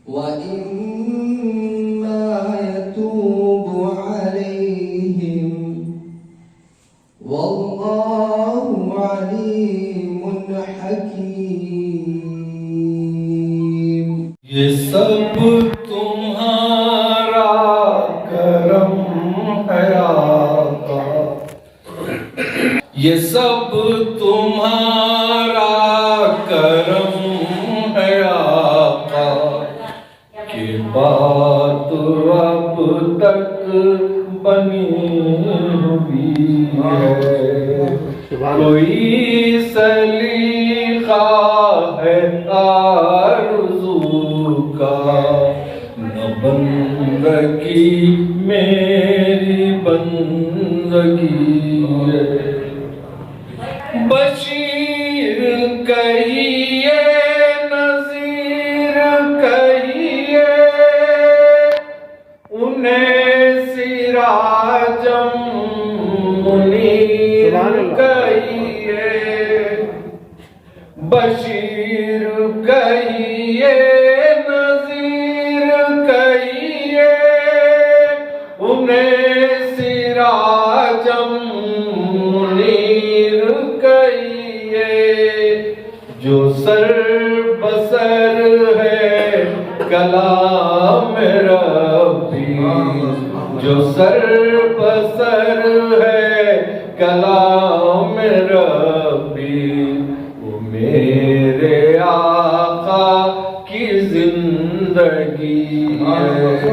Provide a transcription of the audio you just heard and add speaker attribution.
Speaker 1: وإما يتوب عليهم والله عليم حكيم.
Speaker 2: یہ سب تمہارا کرم ہے آقا، یہ سب تمہارا کرم ہے آقا، کہ بات اب تک بنی ہوئی ہے. کوئی سلیقہ ہے آرزو کا، نہ بندگی میری بندگی ہے. بشیر کہیے نذیر کہیے، انہیں سراجم منیر کہیے. بشیر کہیے نذیر کہیے، انہیں سراجم منیر کہیے. جو سر بسر ہے کلام ربی، جو سر بسر ہے کلام ربی، وہ میرے آقا کی زندگی ہے.